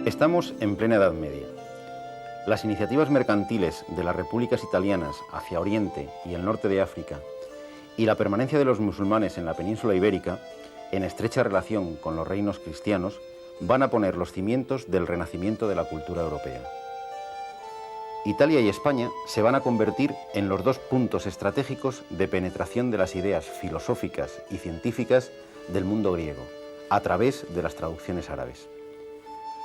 Estamos en plena Edad Media. Las iniciativas mercantiles de las repúblicas italianas hacia Oriente y el norte de África y la permanencia de los musulmanes en la península ibérica, en estrecha relación con los reinos cristianos, van a poner los cimientos del renacimiento de la cultura europea. Italia y España se van a convertir en los dos puntos estratégicos de penetración de las ideas filosóficas y científicas del mundo griego, a través de las traducciones árabes.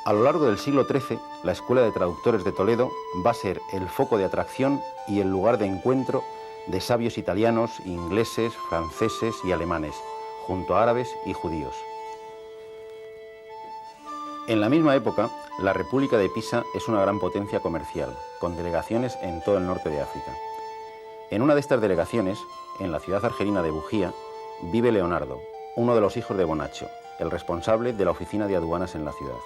A lo largo del siglo XIII, la Escuela de Traductores de Toledo va a ser el foco de atracción y el lugar de encuentro de sabios italianos, ingleses, franceses y alemanes, junto a árabes y judíos. En la misma época, la República de Pisa es una gran potencia comercial, con delegaciones en todo el norte de África. En una de estas delegaciones, en la ciudad argelina de Bujía, vive Leonardo, uno de los hijos de Bonacho, el responsable de la oficina de aduanas en la ciudad.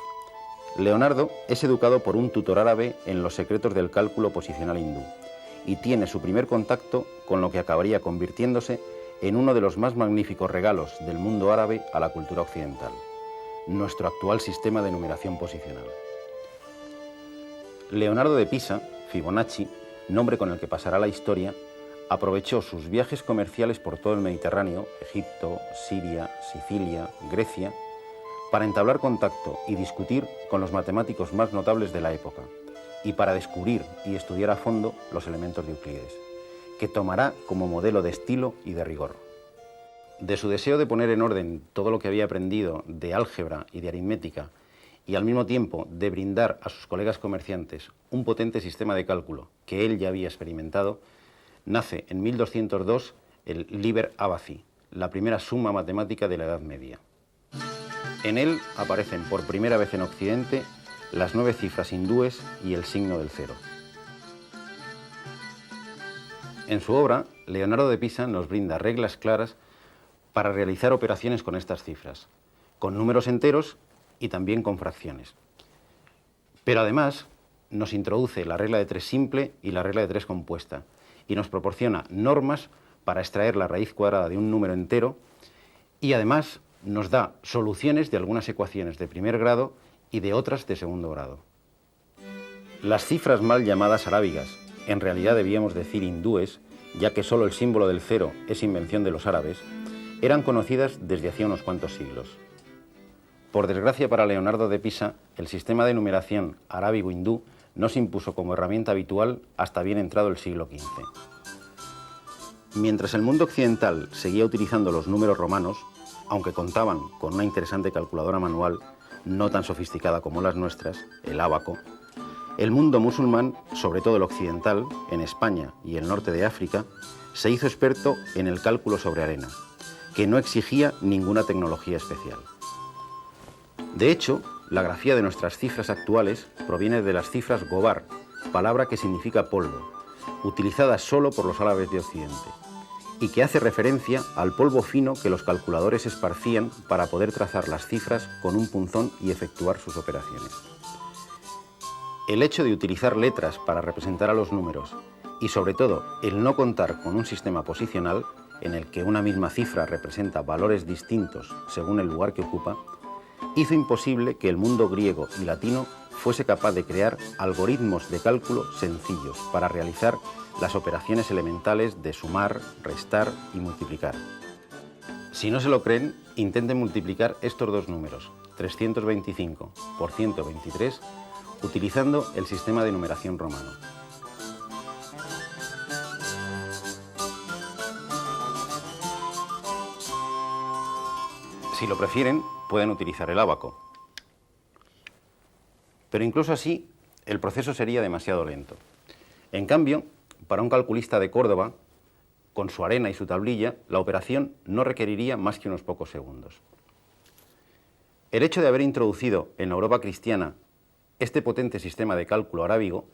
Leonardo es educado por un tutor árabe en los secretos del cálculo posicional hindú y tiene su primer contacto con lo que acabaría convirtiéndose en uno de los más magníficos regalos del mundo árabe a la cultura occidental, nuestro actual sistema de numeración posicional. Leonardo de Pisa, Fibonacci, nombre con el que pasará la historia, aprovechó sus viajes comerciales por todo el Mediterráneo, Egipto, Siria, Sicilia, Grecia, para entablar contacto y discutir con los matemáticos más notables de la época y para descubrir y estudiar a fondo los elementos de Euclides, que tomará como modelo de estilo y de rigor. De su deseo de poner en orden todo lo que había aprendido de álgebra y de aritmética y al mismo tiempo de brindar a sus colegas comerciantes un potente sistema de cálculo que él ya había experimentado, nace en 1202 el Liber Abaci, la primera suma matemática de la Edad Media. En él aparecen por primera vez en Occidente las 9 cifras hindúes y el signo del cero. En su obra, Leonardo de Pisa nos brinda reglas claras para realizar operaciones con estas cifras, con números enteros y también con fracciones. Pero además nos introduce la regla de 3 simple y la regla de 3 compuesta y nos proporciona normas para extraer la raíz cuadrada de un número entero y además nos da soluciones de algunas ecuaciones de primer grado y de otras de segundo grado. Las cifras mal llamadas arábigas, en realidad debíamos decir hindúes, ya que solo el símbolo del cero es invención de los árabes, eran conocidas desde hacía unos cuantos siglos. Por desgracia para Leonardo de Pisa, el sistema de numeración arábigo-hindú no se impuso como herramienta habitual hasta bien entrado el siglo XV. Mientras el mundo occidental seguía utilizando los números romanos, aunque contaban con una interesante calculadora manual, no tan sofisticada como las nuestras, el ábaco, el mundo musulmán, sobre todo el occidental, en España y el norte de África, se hizo experto en el cálculo sobre arena, que no exigía ninguna tecnología especial. De hecho, la grafía de nuestras cifras actuales proviene de las cifras gobar, palabra que significa polvo, utilizada solo por los árabes de Occidente, y que hace referencia al polvo fino que los calculadores esparcían para poder trazar las cifras con un punzón y efectuar sus operaciones. El hecho de utilizar letras para representar a los números y sobre todo el no contar con un sistema posicional en el que una misma cifra representa valores distintos según el lugar que ocupa, hizo imposible que el mundo griego y latino fuese capaz de crear algoritmos de cálculo sencillos para realizar las operaciones elementales de sumar, restar y multiplicar. Si no se lo creen, intenten multiplicar estos dos números, 325 por 123, utilizando el sistema de numeración romano. Si lo prefieren, pueden utilizar el ábaco. Pero incluso así, el proceso sería demasiado lento. En cambio, para un calculista de Córdoba, con su arena y su tablilla, la operación no requeriría más que unos pocos segundos. El hecho de haber introducido en la Europa cristiana este potente sistema de cálculo arábigo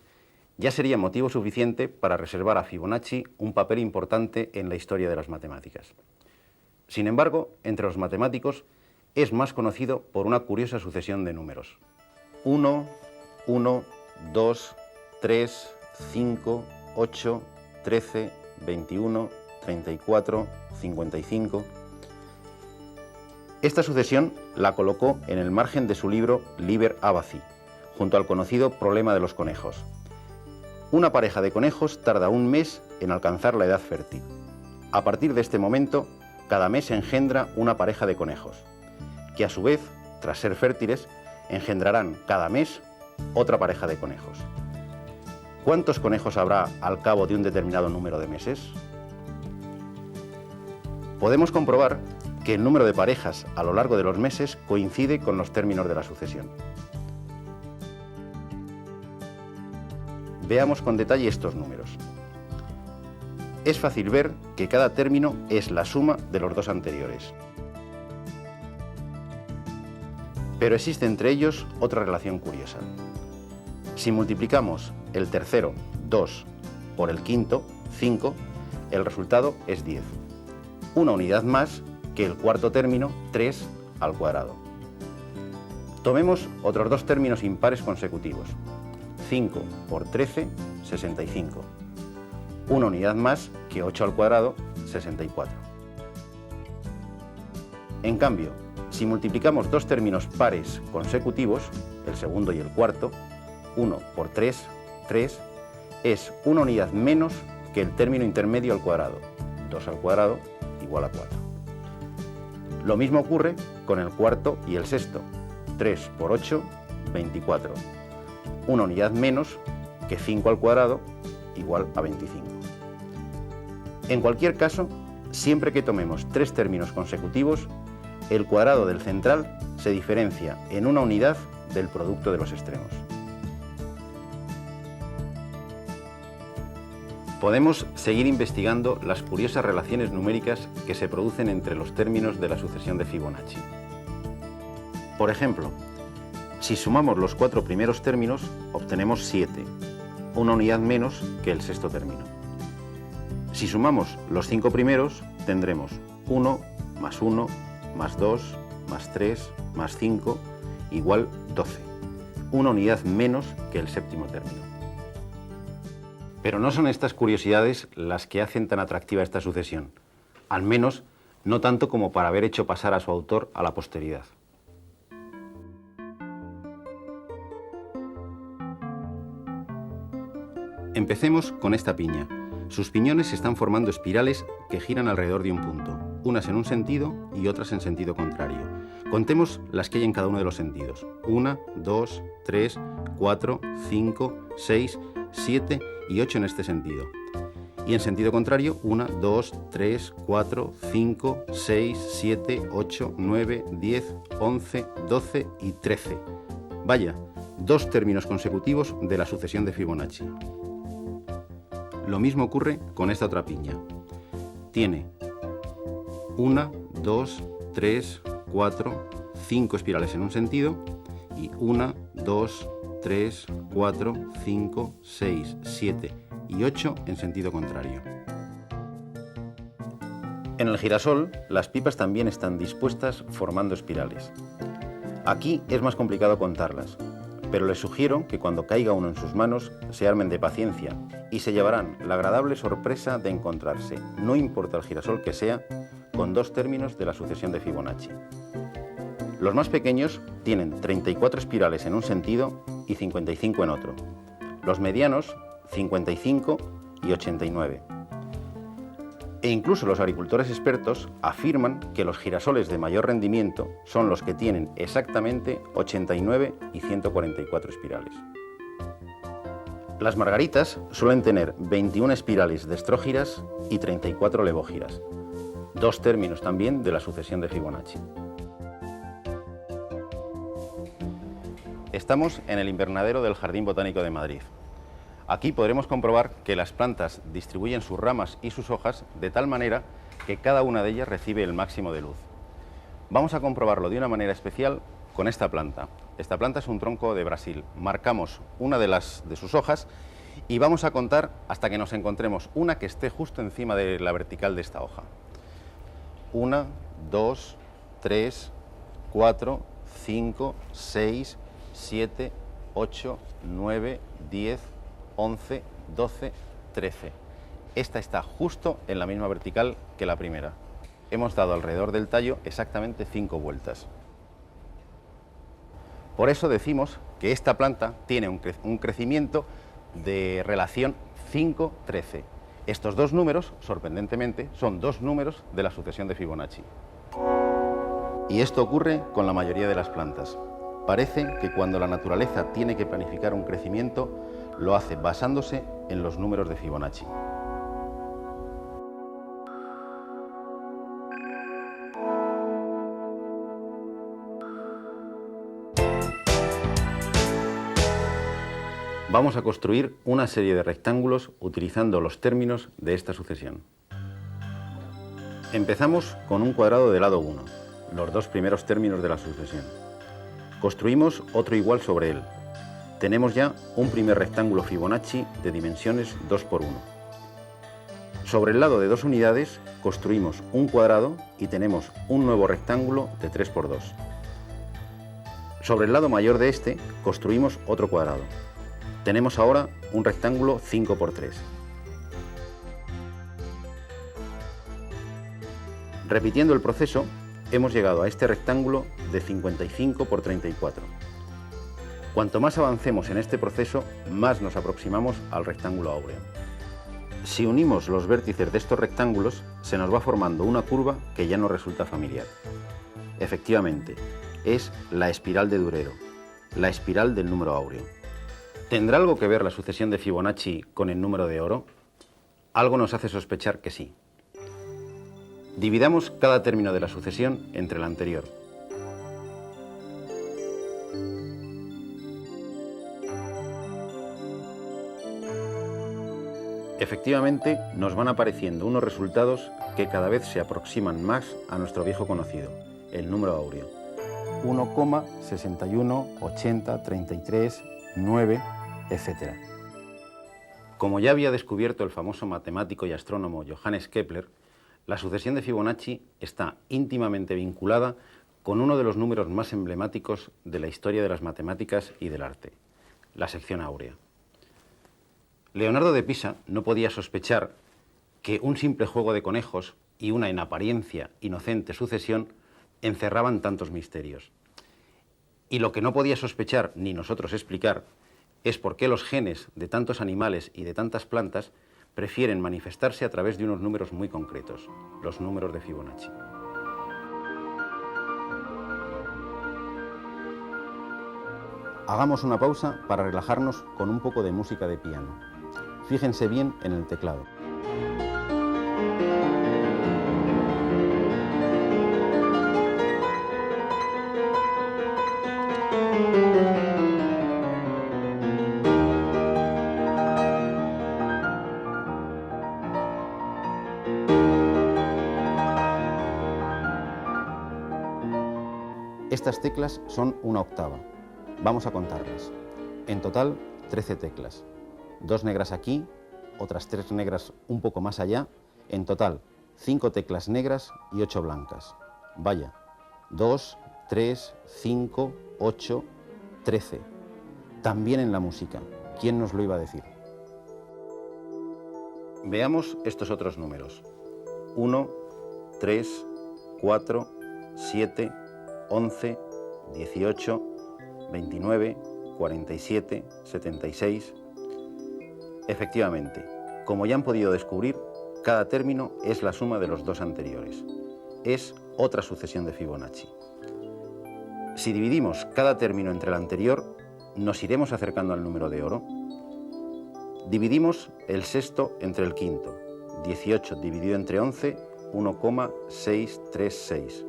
ya sería motivo suficiente para reservar a Fibonacci un papel importante en la historia de las matemáticas. Sin embargo, entre los matemáticos es más conocido por una curiosa sucesión de números. 1, 1, 2, 3, 5, 8, 13, 21, 34, 55... Esta sucesión la colocó en el margen de su libro Liber Abaci, junto al conocido problema de los conejos. Una pareja de conejos tarda un mes en alcanzar la edad fértil. A partir de este momento, cada mes engendra una pareja de conejos, que a su vez, tras ser fértiles, engendrarán cada mes otra pareja de conejos. ¿Cuántos conejos habrá al cabo de un determinado número de meses? Podemos comprobar que el número de parejas a lo largo de los meses coincide con los términos de la sucesión. Veamos con detalle estos números. Es fácil ver que cada término es la suma de los dos anteriores. Pero existe entre ellos otra relación curiosa. Si multiplicamos el tercero, 2, por el quinto, 5, el resultado es 10. Una unidad más que el cuarto término, 3 al cuadrado. Tomemos otros dos términos impares consecutivos. 5 por 13, 65. Una unidad más que 8 al cuadrado, 64. En cambio, si multiplicamos dos términos pares consecutivos, el segundo y el cuarto, 1 por 3, 3, es una unidad menos que el término intermedio al cuadrado, 2 al cuadrado igual a 4. Lo mismo ocurre con el cuarto y el sexto, 3 por 8, 24. Una unidad menos que 5 al cuadrado igual a 25. En cualquier caso, siempre que tomemos tres términos consecutivos, el cuadrado del central se diferencia en una unidad del producto de los extremos. Podemos seguir investigando las curiosas relaciones numéricas que se producen entre los términos de la sucesión de Fibonacci. Por ejemplo, si sumamos los cuatro primeros términos, obtenemos 7, una unidad menos que el sexto término. Si sumamos los 5 primeros, tendremos 1 más 1 más 2 más 3 más 5 igual 12, una unidad menos que el séptimo término. Pero no son estas curiosidades las que hacen tan atractiva esta sucesión, al menos no tanto como para haber hecho pasar a su autor a la posteridad. Empecemos con esta piña. Sus piñones se están formando espirales que giran alrededor de un punto, unas en un sentido y otras en sentido contrario. Contemos las que hay en cada uno de los sentidos. 1, 2, 3, 4, 5, 6, 7 y 8 en este sentido. Y en sentido contrario, 1, 2, 3, 4, 5, 6, 7, 8, 9, 10, 11, 12 y 13. Vaya, dos términos consecutivos de la sucesión de Fibonacci. Lo mismo ocurre con esta otra piña. Tiene 1, 2, 3, 4, 5 espirales en un sentido y 1, 2, 3, 4, 5, 6, 7 y 8 en sentido contrario. En el girasol, las pipas también están dispuestas formando espirales. Aquí es más complicado contarlas, pero les sugiero que cuando caiga uno en sus manos se armen de paciencia y se llevarán la agradable sorpresa de encontrarse, no importa el girasol que sea, con dos términos de la sucesión de Fibonacci. Los más pequeños tienen 34 espirales en un sentido y 55 en otro. Los medianos, 55 y 89. E incluso los agricultores expertos afirman que los girasoles de mayor rendimiento son los que tienen exactamente 89 y 144 espirales. Las margaritas suelen tener 21 espirales destrógiras y 34 levógiras, dos términos también de la sucesión de Fibonacci. Estamos en el invernadero del Jardín Botánico de Madrid. Aquí podremos comprobar que las plantas distribuyen sus ramas y sus hojas de tal manera que cada una de ellas recibe el máximo de luz. Vamos a comprobarlo de una manera especial con esta planta. Esta planta es un tronco de Brasil. Marcamos una de sus hojas y vamos a contar hasta que nos encontremos una que esté justo encima de la vertical de esta hoja. 1, 2, 3, 4, 5, 6, 7, 8, 9, 10, 11, 12, 13. Esta está justo en la misma vertical que la primera. Hemos dado alrededor del tallo exactamente 5 vueltas. Por eso decimos que esta planta tiene un crecimiento de relación 5-13. Estos dos números, sorprendentemente, son dos números de la sucesión de Fibonacci. Y esto ocurre con la mayoría de las plantas. Parece que cuando la naturaleza tiene que planificar un crecimiento, lo hace basándose en los números de Fibonacci. Vamos a construir una serie de rectángulos utilizando los términos de esta sucesión. Empezamos con un cuadrado de lado 1, los dos primeros términos de la sucesión. Construimos otro igual sobre él. Tenemos ya un primer rectángulo Fibonacci de dimensiones 2 por 1. Sobre el lado de 2 unidades construimos un cuadrado y tenemos un nuevo rectángulo de 3 por 2. Sobre el lado mayor de este construimos otro cuadrado. Tenemos ahora un rectángulo 5 por 3. Repitiendo el proceso, hemos llegado a este rectángulo de 55 por 34. Cuanto más avancemos en este proceso, más nos aproximamos al rectángulo áureo. Si unimos los vértices de estos rectángulos, se nos va formando una curva que ya nos resulta familiar. Efectivamente, es la espiral de Durero, la espiral del número áureo. ¿Tendrá algo que ver la sucesión de Fibonacci con el número de oro? Algo nos hace sospechar que sí. Dividamos cada término de la sucesión entre el anterior. Efectivamente, nos van apareciendo unos resultados que cada vez se aproximan más a nuestro viejo conocido, el número áureo. 1,618033 etc. Como ya había descubierto el famoso matemático y astrónomo Johannes Kepler, la sucesión de Fibonacci está íntimamente vinculada con uno de los números más emblemáticos de la historia de las matemáticas y del arte, la sección áurea. Leonardo de Pisa no podía sospechar que un simple juego de conejos y una en apariencia inocente sucesión encerraban tantos misterios. Y lo que no podía sospechar ni nosotros explicar es por qué los genes de tantos animales y de tantas plantas prefieren manifestarse a través de unos números muy concretos, los números de Fibonacci. Hagamos una pausa para relajarnos con un poco de música de piano. Fíjense bien en el teclado. Estas teclas son una octava. Vamos a contarlas. En total, 13 teclas. 2 negras aquí, otras 3 negras un poco más allá. En total, 5 teclas negras y 8 blancas. Vaya, 2, 3, 5, 8, 13. También en la música. ¿Quién nos lo iba a decir? Veamos estos otros números. 1, 3, 4, 7, 11, 18, 29, 47, 76... Efectivamente, como ya han podido descubrir, cada término es la suma de los dos anteriores. Es otra sucesión de Fibonacci. Si dividimos cada término entre el anterior, nos iremos acercando al número de oro. Dividimos el sexto entre el quinto. 18 dividido entre 11, 1,636.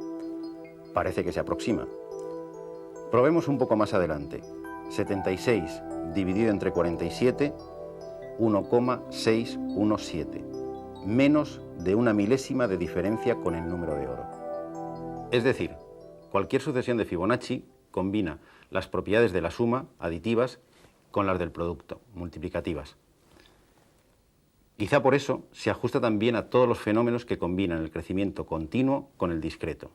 Parece que se aproxima. Probemos un poco más adelante. 76 dividido entre 47, 1,617. Menos de una milésima de diferencia con el número de oro. Es decir, cualquier sucesión de Fibonacci combina las propiedades de la suma, aditivas, con las del producto, multiplicativas. Quizá por eso se ajusta también a todos los fenómenos que combinan el crecimiento continuo con el discreto.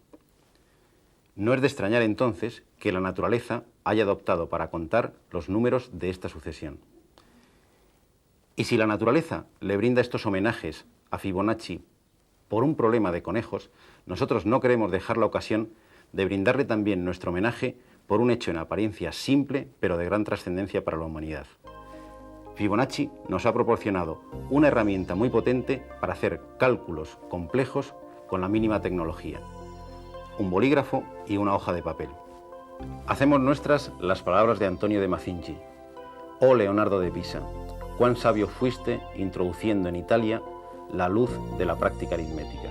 No es de extrañar entonces que la naturaleza haya adoptado para contar los números de esta sucesión. Y si la naturaleza le brinda estos homenajes a Fibonacci por un problema de conejos, nosotros no queremos dejar la ocasión de brindarle también nuestro homenaje por un hecho en apariencia simple, pero de gran trascendencia para la humanidad. Fibonacci nos ha proporcionado una herramienta muy potente para hacer cálculos complejos con la mínima tecnología: un bolígrafo y una hoja de papel. Hacemos nuestras las palabras de Antonio de Mazinchi: «Oh Leonardo de Pisa, cuán sabio fuiste introduciendo en Italia la luz de la práctica aritmética».